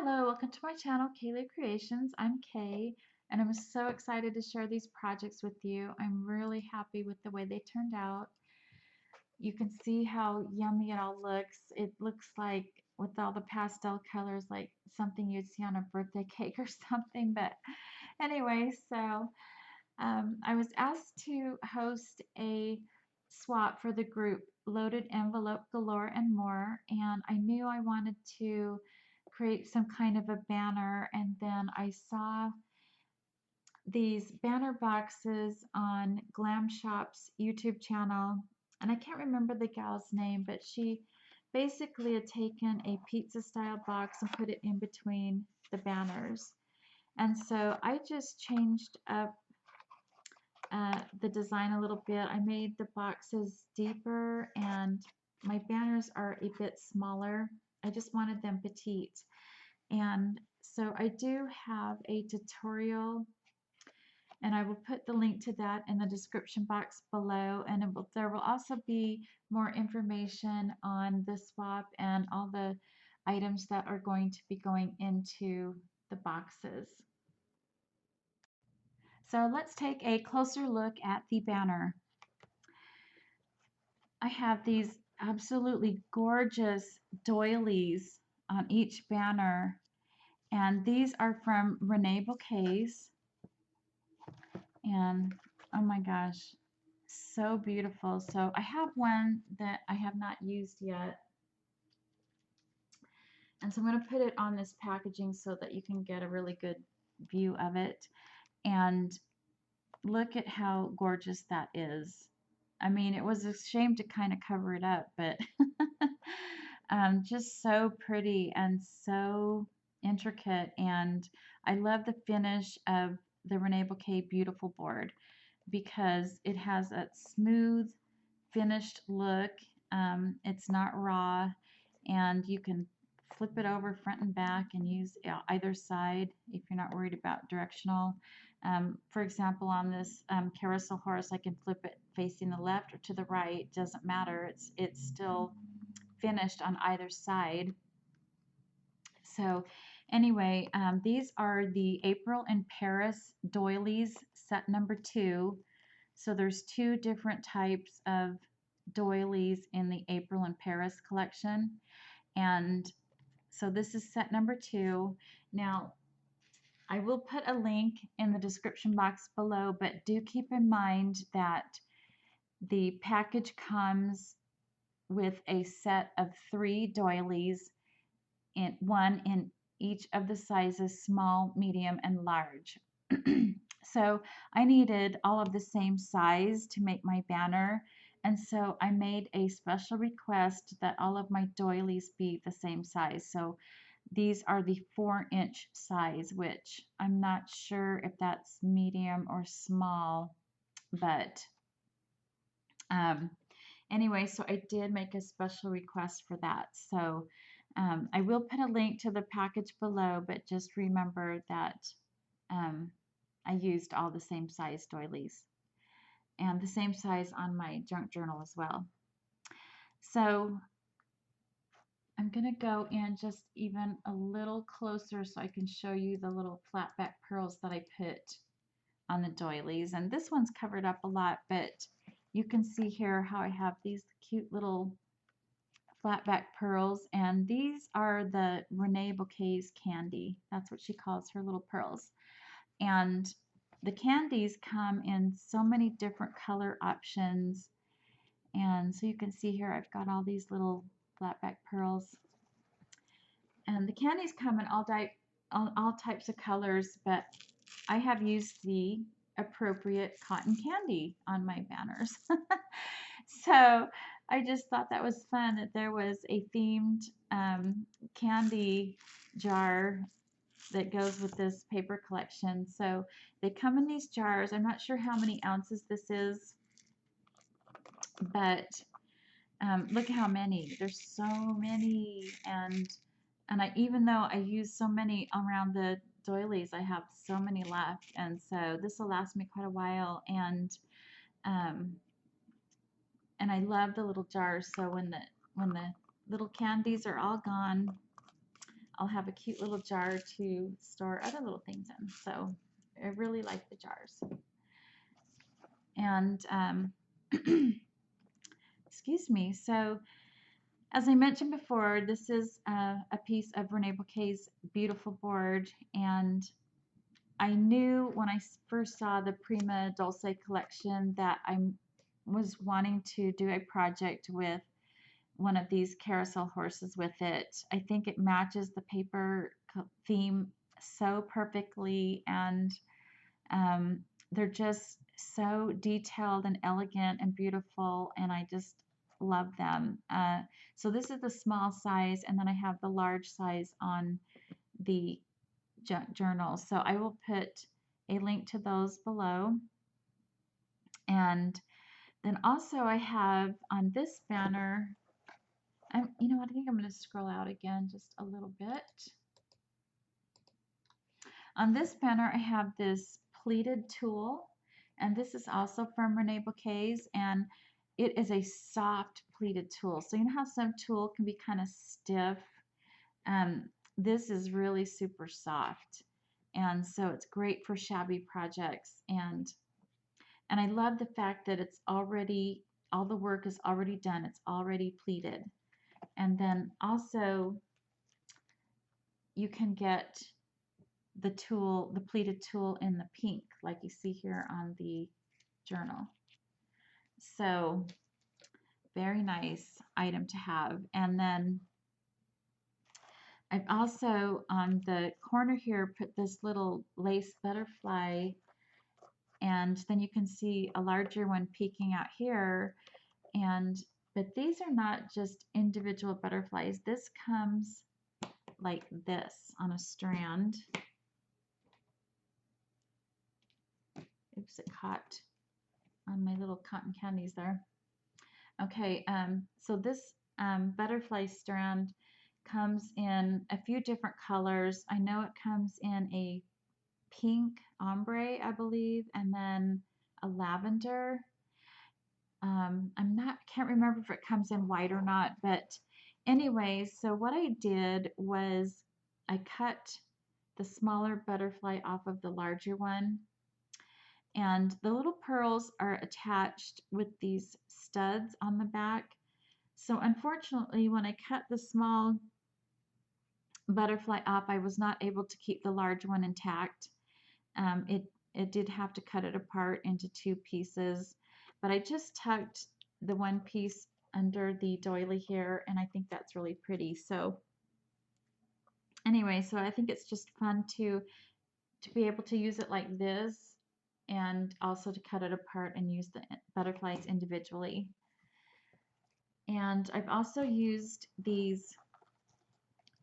Hello, welcome to my channel, Kaylee Creations. I'm Kay, and I'm so excited to share these projects with you. I'm really happy with the way they turned out. You can see how yummy it all looks. It looks like, with all the pastel colors, like something you'd see on a birthday cake or something. But anyway, so I was asked to host a swap for the group Loaded Envelope Galore and More, and I knew I wanted to create some kind of a banner, and then I saw these banner boxes on Glam Shoppe's YouTube channel, and I can't remember the gal's name, but she basically had taken a pizza style box and put it in between the banners. And so I just changed up the design a little bit. I made the boxes deeper and my banners are a bit smaller. I just wanted them petite. And so I do have a tutorial, and I will put the link to that in the description box below, and there will also be more information on the swap and all the items that are going to be going into the boxes. So let's take a closer look at the banner. I have these absolutely gorgeous doilies on each banner, and these are from ReneaBouquets, and oh my gosh, so beautiful. So I have one that I have not used yet, and so I'm going to put it on this packaging so that you can get a really good view of it. And look at how gorgeous that is. I mean, it was a shame to kind of cover it up, but just so pretty and so intricate. And I love the finish of the ReneaBouquet Beautiful board because it has that smooth finished look. It's not raw, and you can flip it over front and back and use either side if you're not worried about directional. For example, on this carousel horse, I can flip it facing the left or to the right. Doesn't matter. It's still finished on either side. So anyway, these are the April in Paris doilies, set number 2. So there's 2 different types of doilies in the April in Paris collection. And so this is set number 2. Now, I will put a link in the description box below, but do keep in mind that the package comes with a set of 3 doilies, one in each of the sizes small, medium, and large. So I needed all of the same size to make my banner, and so I made a special request that all of my doilies be the same size. So these are the 4-inch size, which I'm not sure if that's medium or small, but anyway, so I did make a special request for that. So I will put a link to the package below, but just remember that I used all the same size doilies and the same size on my junk journal as well. So I'm going to go in just even a little closer so I can show you the little flat back pearls that I put on the doilies. And this one's covered up a lot, but you can see here how I have these cute little flat back pearls, and these are the ReneaBouquets candy. That's what she calls her little pearls. And the candies come in so many different color options, and so you can see here I've got all these little flat back pearls, and the candies come in all types of colors, but I have used the appropriate cotton candy on my banners. So I just thought that was fun that there was a themed candy jar that goes with this paper collection. So they come in these jars. I'm not sure how many ounces this is, but look how many. There's so many, and even though I use so many around the doilies, I have so many left, and so this will last me quite a while. And I love the little jars. So when the little candies are all gone, I'll have a cute little jar to store other little things in. So I really like the jars. And excuse me. So as I mentioned before, this is a piece of ReneaBouquets' beautiful board, and I knew when I first saw the Prima Dulce collection that I was wanting to do a project with one of these carousel horses with it. I think it matches the paper theme so perfectly, and they're just so detailed and elegant and beautiful, and I just love them. So this is the small size, and then I have the large size on the journal. So I will put a link to those below. And then also I have on this banner, you know what, I think I'm going to scroll out again just a little bit. On this banner I have this pleated tulle, and this is also from ReneaBouquets, and it is a soft pleated tulle. So you know how some tulle can be kind of stiff? This is really super soft, and so it's great for shabby projects. And I love the fact that it's already, all the work is already done. It's already pleated. And then also you can get the tulle, the pleated tulle in the pink, like you see here on the journal. So very nice item to have. And then I've also on the corner here put this little lace butterfly, and then you can see a larger one peeking out here. But these are not just individual butterflies. This comes like this on a strand. Oops, it caught on my little cotton candies there. Okay, so this butterfly strand comes in a few different colors. I know it comes in a pink ombre, I believe, and then a lavender. Can't remember if it comes in white or not, but anyway, so what I did was I cut the smaller butterfly off of the larger one, and the little pearls are attached with these studs on the back. So unfortunately, when I cut the small butterfly off, I was not able to keep the large one intact. It did have to cut it apart into two pieces, but I just tucked the one piece under the doily here, and I think that's really pretty. So anyway, so I think it's just fun to be able to use it like this, and also to cut it apart and use the butterflies individually. And I've also used these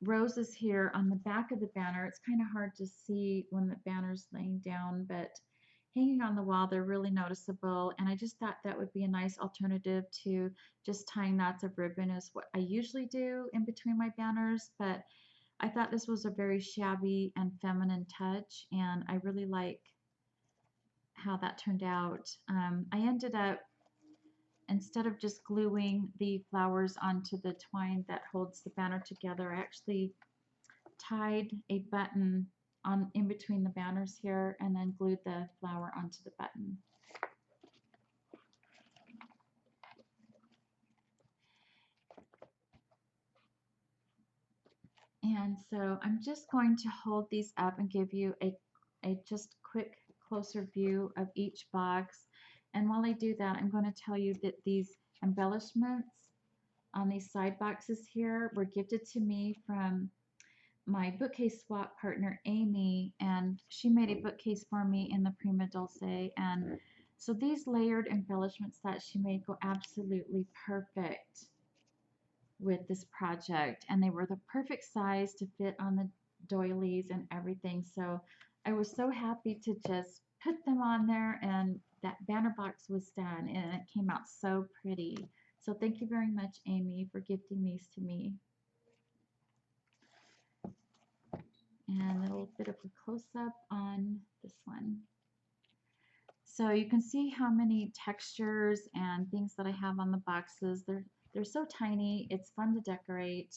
roses here on the back of the banner. It's kind of hard to see when the banner's laying down, but hanging on the wall, they're really noticeable, and I just thought that would be a nice alternative to just tying knots of ribbon, is what I usually do in between my banners, but I thought this was a very shabby and feminine touch, and I really like how that turned out. I ended up, instead of just gluing the flowers onto the twine that holds the banner together, I actually tied a button on in between the banners here and then glued the flower onto the button. And so I'm just going to hold these up and give you a just quick closer view of each box. And while I do that, I'm going to tell you that these embellishments on these side boxes here were gifted to me from my bookcase swap partner Amy, and she made a bookcase for me in the Prima Dulce. And so these layered embellishments that she made go absolutely perfect with this project, and they were the perfect size to fit on the doilies and everything. So I was so happy to just put them on there, and that banner box was done, and it came out so pretty. So thank you very much, Amy, for gifting these to me. And a little bit of a close-up on this one. So you can see how many textures and things that I have on the boxes. They're so tiny. It's fun to decorate.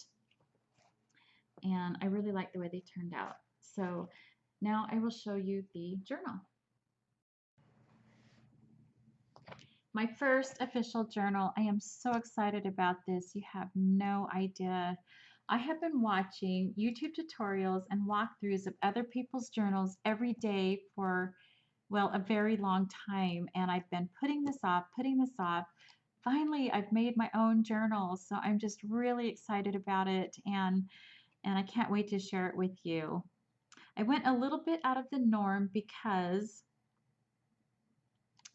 and I really like the way they turned out. So now I will show you the journal. My first official journal. I am so excited about this. You have no idea. I have been watching YouTube tutorials and walkthroughs of other people's journals every day for, well, a very long time. And I've been putting this off, putting this off. Finally, I've made my own journal. So I'm just really excited about it. And I can't wait to share it with you. I went a little bit out of the norm because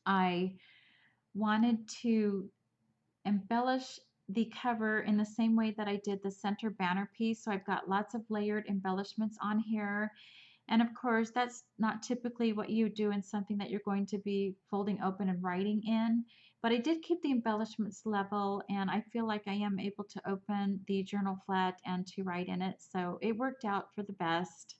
I wanted to embellish the cover in the same way that I did the center banner piece. So I've got lots of layered embellishments on here. And of course, that's not typically what you do in something that you're going to be folding open and writing in. But I did keep the embellishments level, and I feel like I am able to open the journal flat and to write in it. So it worked out for the best.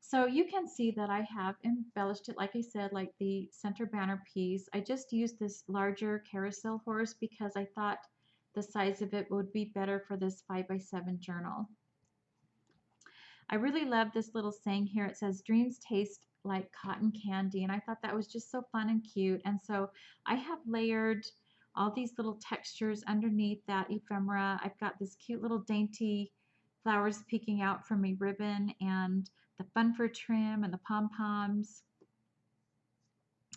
So you can see that I have embellished it, like I said, like the center banner piece. I just used this larger carousel horse because I thought the size of it would be better for this 5x7 journal. I really love this little saying here. It says, dreams taste like cotton candy. And I thought that was just so fun and cute. And so I have layered all these little textures underneath that ephemera. I've got this cute little dainty flowers peeking out from a ribbon, and the fun for trim and the pom-poms.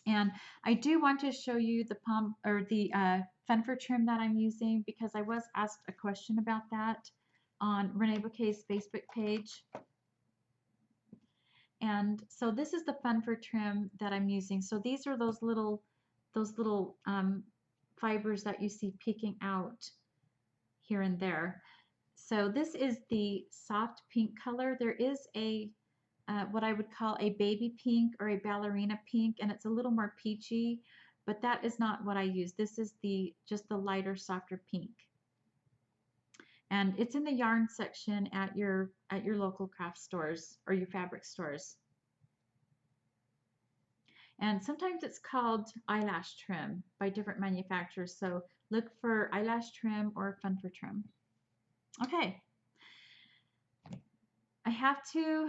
And I do want to show you the fun for trim that I'm using because I was asked a question about that on ReneaBouquets' Facebook page. And so this is the fun for trim that I'm using. So these are those little fibers that you see peeking out here and there. So this is the soft pink color. There is a what I would call a baby pink or a ballerina pink, and it's a little more peachy, but that is not what I use. This is just the lighter, softer pink. And it's in the yarn section at your local craft stores or your fabric stores. And sometimes it's called eyelash trim by different manufacturers. So look for eyelash trim or fun for trim. Okay. I have to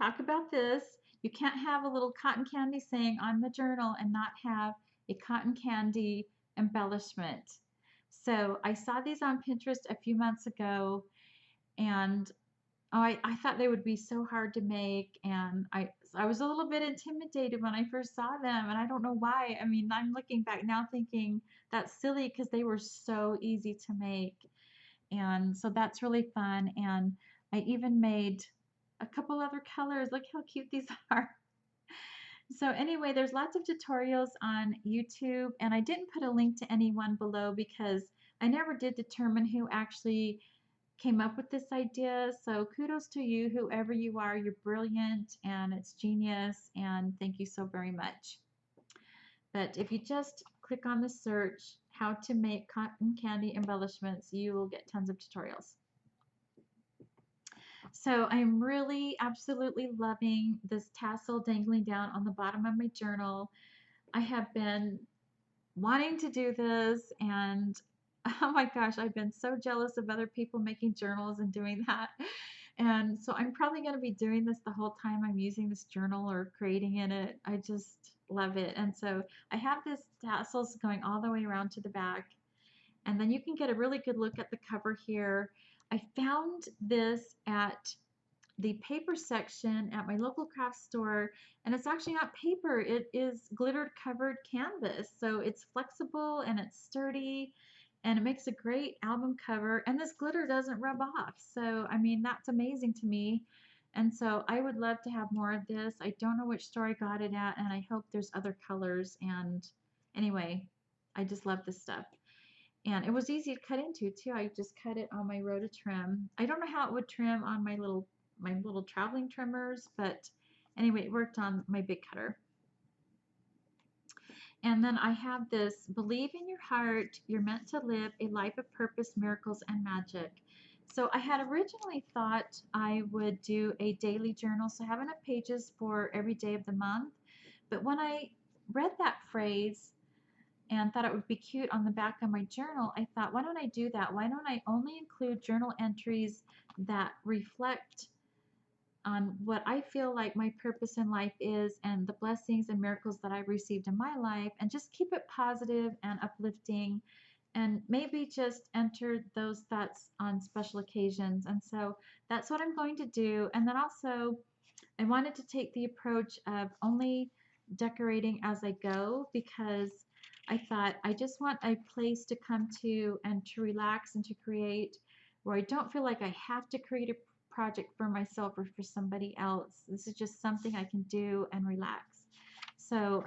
talk about this. You can't have a little cotton candy saying on the journal and not have a cotton candy embellishment. So I saw these on Pinterest a few months ago, and I thought they would be so hard to make, and I was a little bit intimidated when I first saw them, and I don't know why. I mean, I'm looking back now thinking that's silly because they were so easy to make. And so that's really fun. And I even made a couple other colors. Look how cute these are. So anyway, there's lots of tutorials on YouTube, and I didn't put a link to any one below because I never did determine who actually came up with this idea. So kudos to you, whoever you are. You're brilliant and it's genius, and thank you so very much. But if you just click on the search, how to make cotton candy embellishments, you will get tons of tutorials. So I'm really absolutely loving this tassel dangling down on the bottom of my journal. I have been wanting to do this, and oh my gosh, I've been so jealous of other people making journals and doing that. And so I'm probably going to be doing this the whole time I'm using this journal or creating in it. I just love it. And so I have this tassels going all the way around to the back. And then you can get a really good look at the cover here. I found this at the paper section at my local craft store, and it's actually not paper. It is glitter covered canvas. So it's flexible and it's sturdy, and it makes a great album cover, and this glitter doesn't rub off. So I mean, that's amazing to me. And so I would love to have more of this. I don't know which store I got it at, and I hope there's other colors. And anyway, I just love this stuff. And it was easy to cut into too. I just cut it on my Rototrim. I don't know how it would trim on my little traveling trimmers, but anyway, it worked on my big cutter. And then I have this, believe in your heart, you're meant to live a life of purpose, miracles, and magic. So I had originally thought I would do a daily journal, so I have enough pages for every day of the month. But when I read that phrase, and thought it would be cute on the back of my journal, I thought, why don't I do that? Why don't I only include journal entries that reflect on what I feel like my purpose in life is and the blessings and miracles that I've received in my life, and just keep it positive and uplifting, and maybe just enter those thoughts on special occasions. And so that's what I'm going to do. And then also, I wanted to take the approach of only decorating as I go, because I thought I just want a place to come to and to relax and to create, where I don't feel like I have to create a project for myself or for somebody else. This is just something I can do and relax. So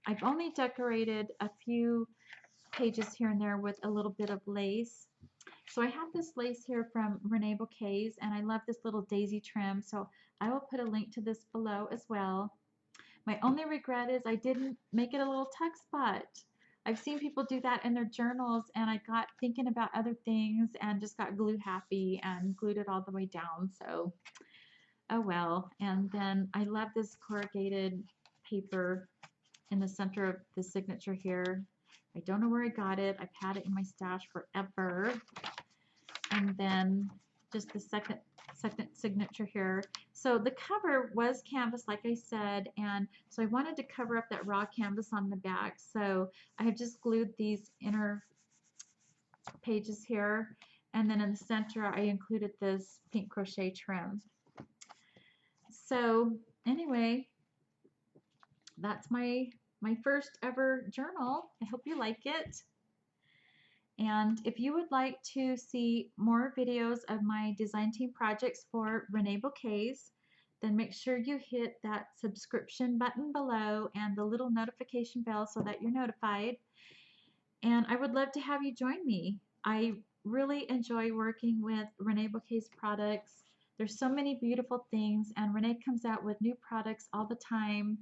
I've only decorated a few pages here and there with a little bit of lace. So I have this lace here from ReneaBouquets, and I love this little daisy trim. So I will put a link to this below as well. My only regret is I didn't make it a little tuck spot. I've seen people do that in their journals, and I got thinking about other things and just got glue happy and glued it all the way down. So, oh well. And then I love this corrugated paper in the center of the signature here. I don't know where I got it. I've had it in my stash forever. And then just the second signature here. So the cover was canvas, like I said, and so I wanted to cover up that raw canvas on the back. So I have just glued these inner pages here, and then in the center I included this pink crochet trim. So anyway, that's my first ever journal. I hope you like it. And if you would like to see more videos of my design team projects for ReneaBouquets, then make sure you hit that subscription button below and the little notification bell so that you're notified. And I would love to have you join me. I really enjoy working with ReneaBouquets products. There's so many beautiful things, and Renee comes out with new products all the time.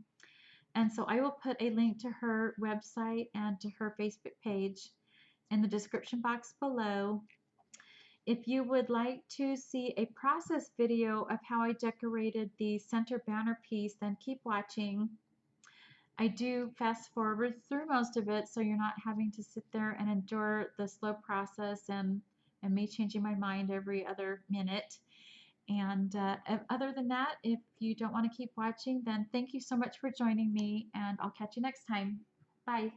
And so I will put a link to her website and to her Facebook page in the description box below. If you would like to see a process video of how I decorated the center banner piece, then keep watching. I do fast forward through most of it, so you're not having to sit there and endure the slow process and me changing my mind every other minute. And other than that, if you don't want to keep watching, then thank you so much for joining me, and I'll catch you next time. Bye.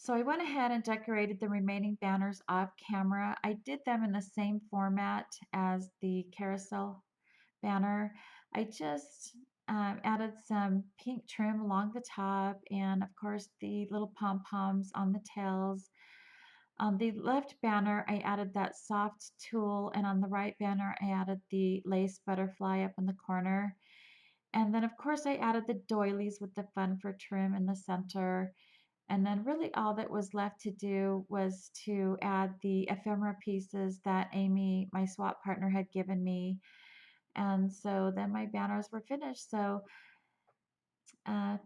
So I went ahead and decorated the remaining banners off camera. I did them in the same format as the carousel banner. I just added some pink trim along the top and of course the little pom-poms on the tails. On the left banner, I added that soft tulle, and on the right banner, I added the lace butterfly up in the corner. And then, of course, I added the doilies with the fun for trim in the center. And then, really, all that was left to do was to add the ephemera pieces that Amy, my swap partner, had given me. And so then my banners were finished. So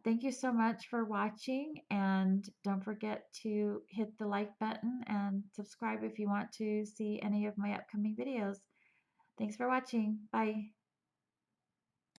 thank you so much for watching, and don't forget to hit the like button and subscribe if you want to see any of my upcoming videos. Thanks for watching. Bye.